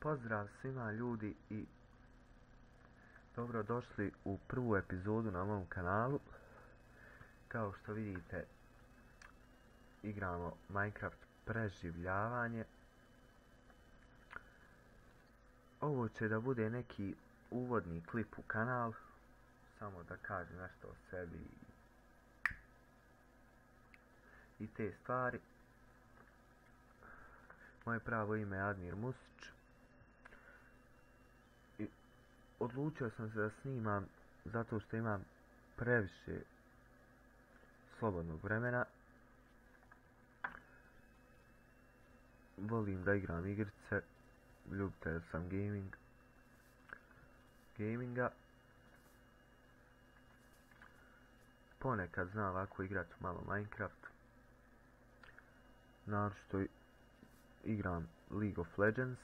Pozdrav svima ljudi i dobrodošli u prvu epizodu na mom kanalu. Kao što vidite, igramo Minecraft preživljavanje. Ovo će da bude neki uvodni klip u kanal, samo da kažem nešto o sebi i te stvari. Moje pravo ime je Admir Musić. Odlučio sam se da snimam zato što imam previše slobodnog vremena. Volim da igram igrice, ljubitelj sam gaminga. Ponekad znam ovako igrati malo Minecraft. Naročito igram League of Legends.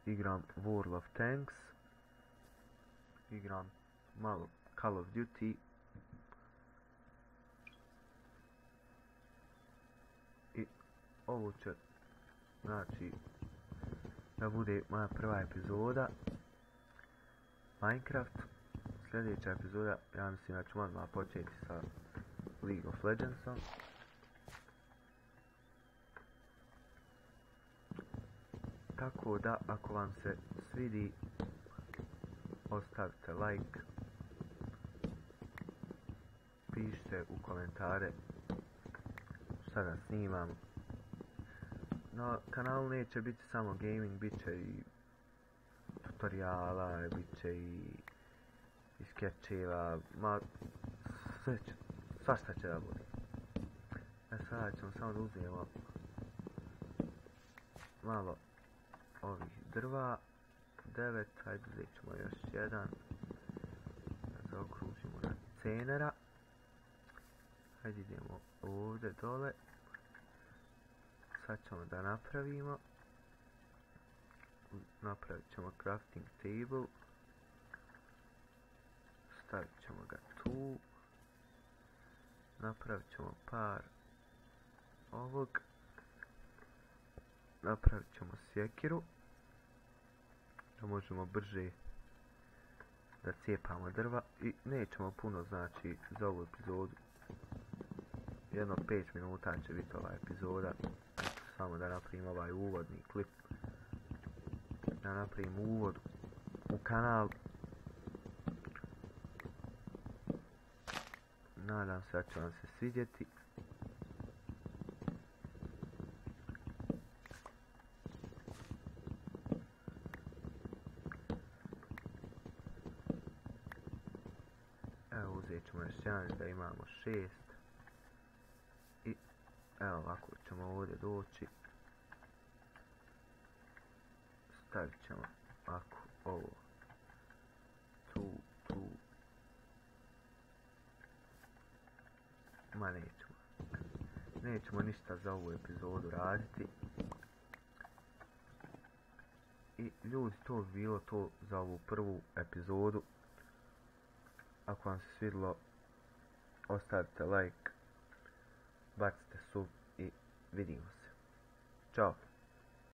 Igram World of Tanks, igram malo Call of Duty i ovo će znači da bude moja prva epizoda Minecraft. Sljedeća epizoda, ja mislim da ću odmah početi sa League of Legendsom. Tako da, ako vam se svidi, ostavite like, pišite u komentare šta da snimam. Na kanalu neće biti samo gaming, bit će i tutoriala, bit će i skečeva, svašta će da bude. Sada ćemo samo da uzmemo malo ovih drva, 9, hajde uzet ćemo još jedan, da zaokružimo na cenera. Hajde idemo ovdje dole, sad ćemo da napravimo ćemo crafting table, stavit ćemo ga tu, napravit ćemo par ovog, napravit ćemo sjekiru da možemo brže da cijepamo drva i nećemo puno, znači za ovu epizodu jedno 5 minuta će biti ova epizoda, samo da napravim ovaj uvodni klip, da napravim uvod u kanal. Nadam se da će vam se svidjeti. Evo, uzet ćemo još jedan da imamo 6. I evo ovako ćemo ovdje doći. Stavit ćemo ovako ovo tu. Ma nećemo ništa za ovu epizodu raditi. I ljudi, to bi bilo to za ovu prvu epizodu. Ako vam se svidjelo, ostavite like, bacite sub i vidimo se. Ćao!